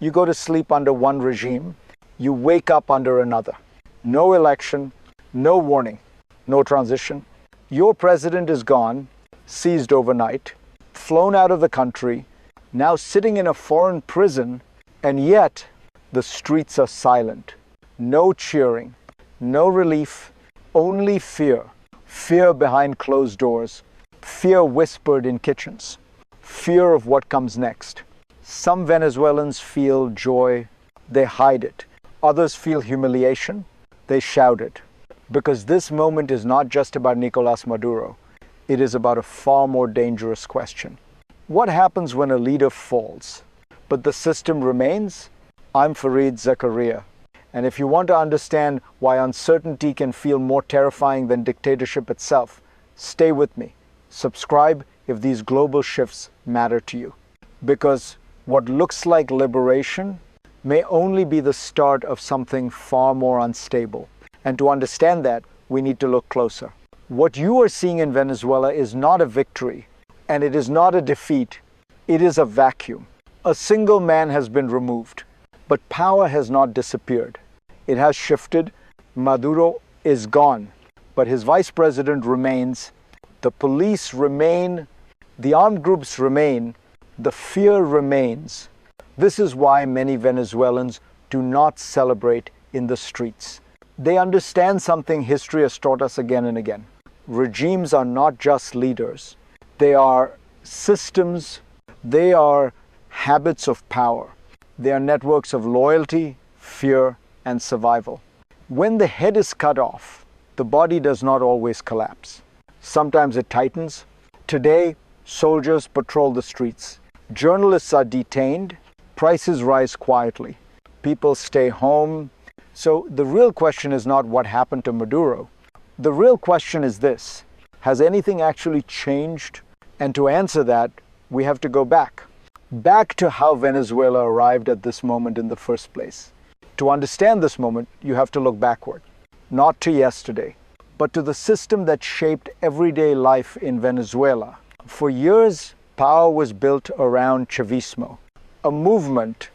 You go to sleep under one regime, you wake up under another. No election, no warning, no transition. Your president is gone, seized overnight, flown out of the country, now sitting in a foreign prison, and yet the streets are silent. No cheering, no relief, only fear. Fear behind closed doors, fear whispered in kitchens, fear of what comes next. Some Venezuelans feel joy, they hide it. Others feel humiliation, they shout it. Because this moment is not just about Nicolás Maduro, it is about a far more dangerous question. What happens when a leader falls, but the system remains? I'm Fareed Zakaria. And if you want to understand why uncertainty can feel more terrifying than dictatorship itself, stay with me. Subscribe if these global shifts matter to you. Because what looks like liberation may only be the start of something far more unstable. And to understand that, we need to look closer. What you are seeing in Venezuela is not a victory, and it is not a defeat. It is a vacuum. A single man has been removed. But power has not disappeared. It has shifted. Maduro is gone, but his vice president remains. The police remain. The armed groups remain. The fear remains. This is why many Venezuelans do not celebrate in the streets. They understand something history has taught us again and again. Regimes are not just leaders. They are systems. They are habits of power. They are networks of loyalty, fear, and survival. When the head is cut off, the body does not always collapse. Sometimes it tightens. Today, soldiers patrol the streets. Journalists are detained. Prices rise quietly. People stay home. So the real question is not what happened to Maduro. The real question is this: has anything actually changed? And to answer that, we have to go back. Back to how Venezuela arrived at this moment in the first place. To understand this moment, you have to look backward, not to yesterday, but to the system that shaped everyday life in Venezuela. For years, power was built around Chavismo, a movement,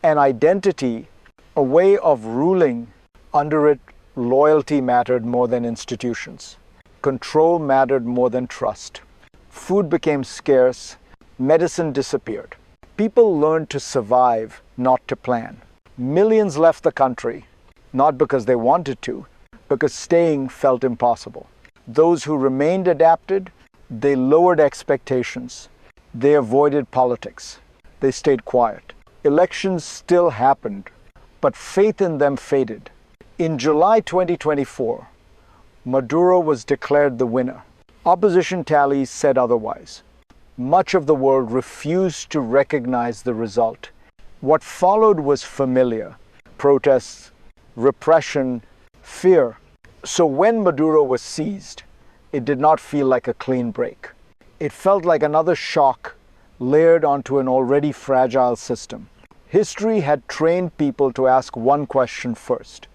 an identity, a way of ruling. Under it, loyalty mattered more than institutions. Control mattered more than trust. Food became scarce. Medicine disappeared. People learned to survive, not to plan. Millions left the country, not because they wanted to, because staying felt impossible. Those who remained adapted. They lowered expectations. They avoided politics. They stayed quiet. Elections still happened, but faith in them faded. In July 2024, Maduro was declared the winner. Opposition tallies said otherwise. Much of the world refused to recognize the result. What followed was familiar: protests, repression, fear. So when Maduro was seized, it did not feel like a clean break. It felt like another shock layered onto an already fragile system. History had trained people to ask one question first.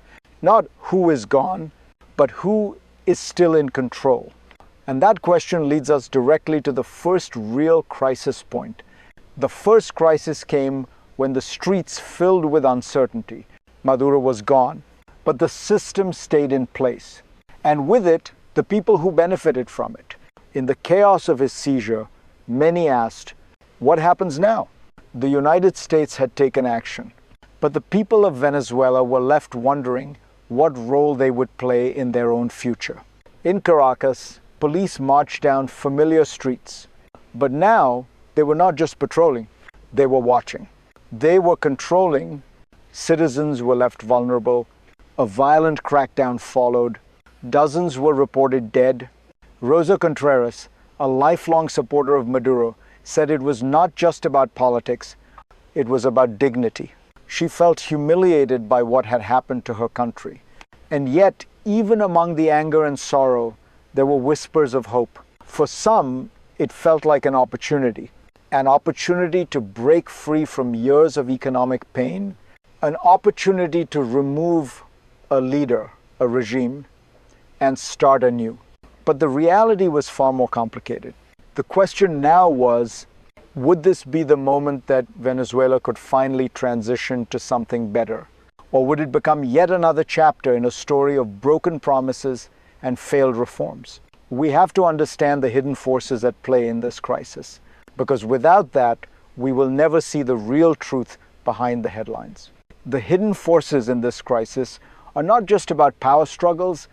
Not who is gone, but who is still in control. And that question leads us directly to the first real crisis point. The first crisis came when the streets filled with uncertainty. Maduro was gone, but the system stayed in place. And with it, the people who benefited from it. In the chaos of his seizure, many asked, what happens now? The United States had taken action, but the people of Venezuela were left wondering what role they would play in their own future. In Caracas, police marched down familiar streets, but now they were not just patrolling, they were watching. They were controlling. Citizens were left vulnerable. A violent crackdown followed. Dozens were reported dead. Rosa Contreras, a lifelong supporter of Maduro, said it was not just about politics, it was about dignity. She felt humiliated by what had happened to her country. And yet, even among the anger and sorrow, there were whispers of hope. For some, it felt like an opportunity to break free from years of economic pain, an opportunity to remove a leader, a regime, and start anew. But the reality was far more complicated. The question now was, Would this be the moment that Venezuela could finally transition to something better? Or would it become yet another chapter in a story of broken promises and failed reforms? We have to understand the hidden forces at play in this crisis, because without that, we will never see the real truth behind the headlines. The hidden forces in this crisis are not just about power struggles,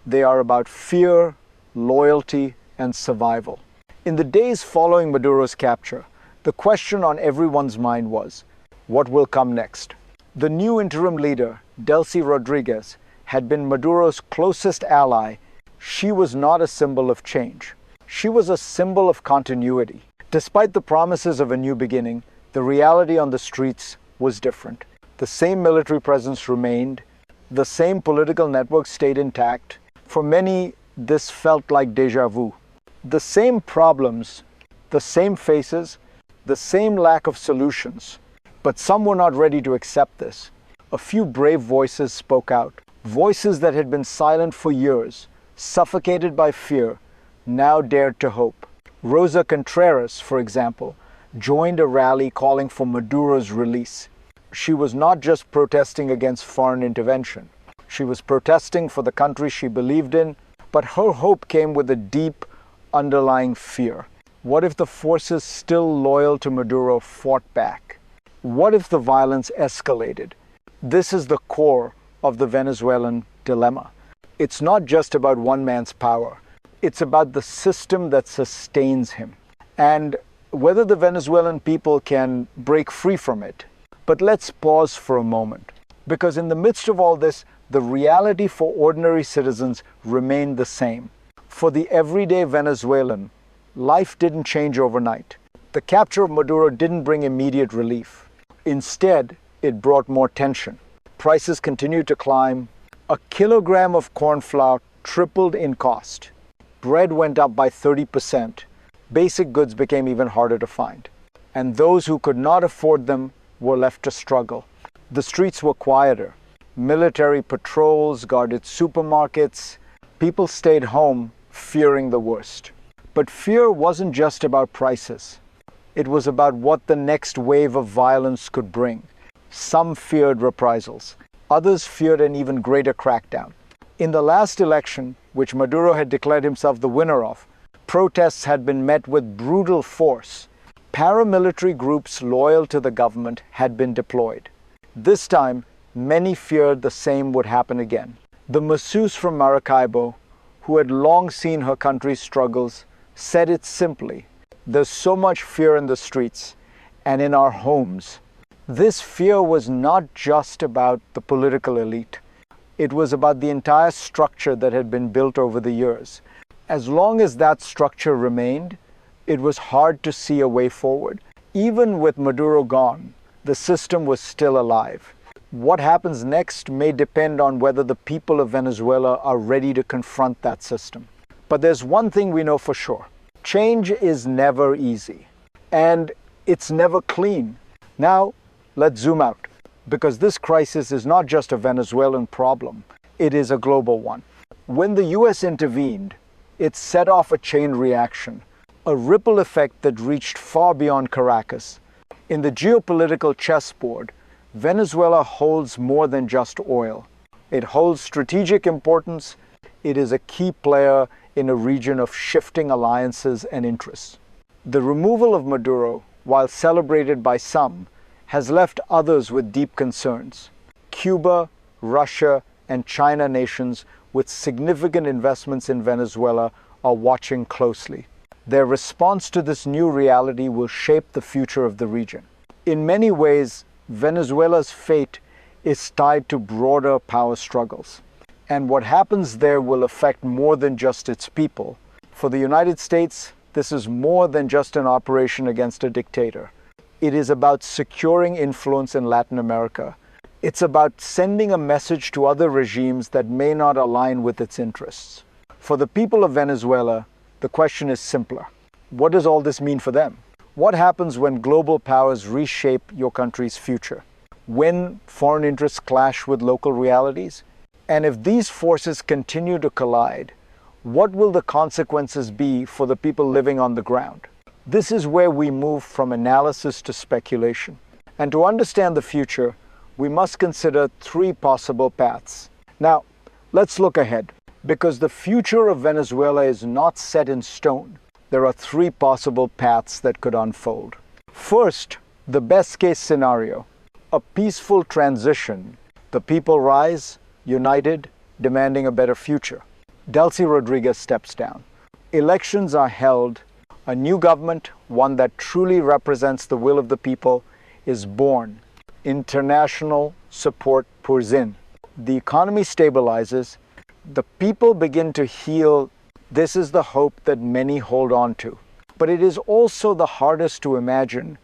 they are about fear, loyalty, and survival. In the days following Maduro's capture, the question on everyone's mind was, what will come next? The new interim leader, Delcy Rodriguez, had been Maduro's closest ally. She was not a symbol of change. She was a symbol of continuity. Despite the promises of a new beginning, the reality on the streets was different. The same military presence remained. The same political network stayed intact. For many, this felt like déjà vu. The same problems, the same faces, the same lack of solutions. But some were not ready to accept this. A few brave voices spoke out. Voices that had been silent for years, suffocated by fear, now dared to hope. Rosa Contreras, for example, joined a rally calling for Maduro's release. She was not just protesting against foreign intervention. She was protesting for the country she believed in, but her hope came with a deep, underlying fear. What if the forces still loyal to Maduro fought back? What if the violence escalated? This is the core of the Venezuelan dilemma. It's not just about one man's power. It's about the system that sustains him and whether the Venezuelan people can break free from it. But let's pause for a moment, because in the midst of all this, the reality for ordinary citizens remained the same. For the everyday Venezuelan, life didn't change overnight. The capture of Maduro didn't bring immediate relief. Instead, it brought more tension. Prices continued to climb. A kilogram of corn flour tripled in cost. Bread went up by 30%. Basic goods became even harder to find. And those who could not afford them were left to struggle. The streets were quieter. Military patrols guarded supermarkets. People stayed home, fearing the worst. But fear wasn't just about prices. It was about what the next wave of violence could bring. Some feared reprisals. Others feared an even greater crackdown. In the last election, which Maduro had declared himself the winner of, protests had been met with brutal force. Paramilitary groups loyal to the government had been deployed. This time, many feared the same would happen again. The masseuse from Maracaibo, who had long seen her country's struggles, said it simply: there's so much fear in the streets and in our homes. This fear was not just about the political elite. It was about the entire structure that had been built over the years. As long as that structure remained, it was hard to see a way forward. Even with Maduro gone, the system was still alive. What happens next may depend on whether the people of Venezuela are ready to confront that system. But there's one thing we know for sure. Change is never easy, and it's never clean. Now, let's zoom out, because this crisis is not just a Venezuelan problem, it is a global one. When the US intervened, it set off a chain reaction, a ripple effect that reached far beyond Caracas. In the geopolitical chessboard, Venezuela holds more than just oil. It holds strategic importance. It is a key player in a region of shifting alliances and interests. The removal of Maduro, while celebrated by some, has left others with deep concerns. Cuba, Russia, and China nations with significant investments in Venezuela are watching closely. Their response to this new reality will shape the future of the region. In many ways, Venezuela's fate is tied to broader power struggles. And what happens there will affect more than just its people. For the United States, this is more than just an operation against a dictator. It is about securing influence in Latin America. It's about sending a message to other regimes that may not align with its interests. For the people of Venezuela, the question is simpler. What does all this mean for them? What happens when global powers reshape your country's future? When foreign interests clash with local realities? And if these forces continue to collide, what will the consequences be for the people living on the ground? This is where we move from analysis to speculation. And to understand the future, we must consider three possible paths. Now, let's look ahead. Because the future of Venezuela is not set in stone, there are three possible paths that could unfold. First, the best-case scenario, a peaceful transition. The people rise, united, demanding a better future. Delcy Rodriguez steps down. Elections are held. A new government, one that truly represents the will of the people, is born. International support pours in. The economy stabilizes. The people begin to heal. This is the hope that many hold on to. But it is also the hardest to imagine,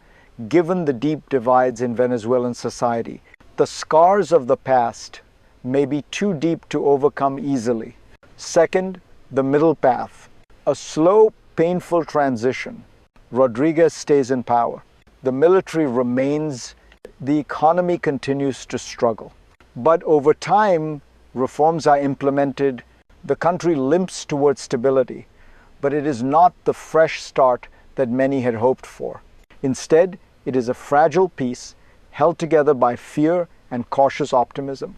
given the deep divides in Venezuelan society. The scars of the past may be too deep to overcome easily. Second, the middle path, a slow, painful transition. Rodriguez stays in power. The military remains. The economy continues to struggle. But over time, reforms are implemented. The country limps towards stability, but it is not the fresh start that many had hoped for. Instead, it is a fragile peace held together by fear and cautious optimism.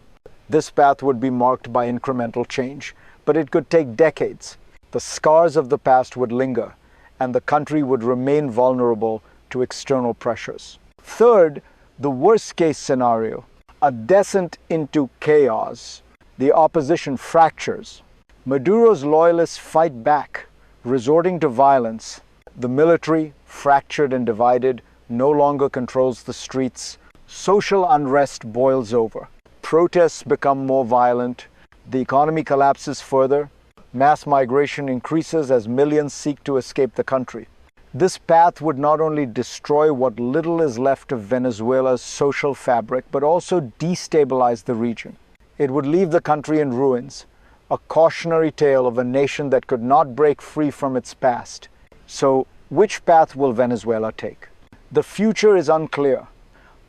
This path would be marked by incremental change, but it could take decades. The scars of the past would linger, and the country would remain vulnerable to external pressures. Third, the worst-case scenario, a descent into chaos. The opposition fractures. Maduro's loyalists fight back, resorting to violence. The military, fractured and divided, no longer controls the streets. Social unrest boils over. Protests become more violent. The economy collapses further. Mass migration increases as millions seek to escape the country. This path would not only destroy what little is left of Venezuela's social fabric, but also destabilize the region. It would leave the country in ruins, a cautionary tale of a nation that could not break free from its past. So, which path will Venezuela take? The future is unclear,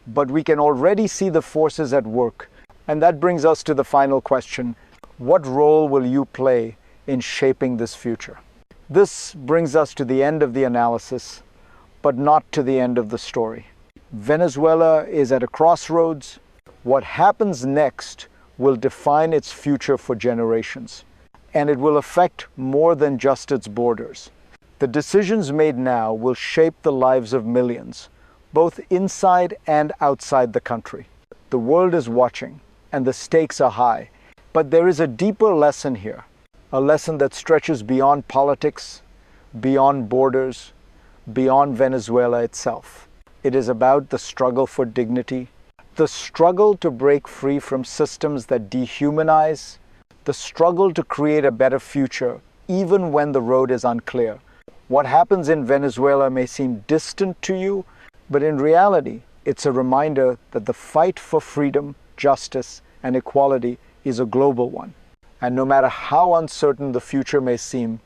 but we can already see the forces at work. And that brings us to the final question. What role will you play in shaping this future? This brings us to the end of the analysis, but not to the end of the story. Venezuela is at a crossroads. What happens next will define its future for generations, and it will affect more than just its borders. The decisions made now will shape the lives of millions, both inside and outside the country. The world is watching, and the stakes are high. But there is a deeper lesson here, a lesson that stretches beyond politics, beyond borders, beyond Venezuela itself. It is about the struggle for dignity, the struggle to break free from systems that dehumanize, the struggle to create a better future, even when the road is unclear. What happens in Venezuela may seem distant to you, but in reality, it's a reminder that the fight for freedom, justice, and equality is a global one. And no matter how uncertain the future may seem,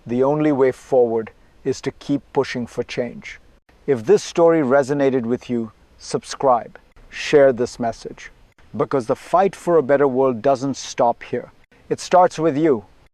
the only way forward is to keep pushing for change. If this story resonated with you, subscribe, share this message, because the fight for a better world doesn't stop here. It starts with you.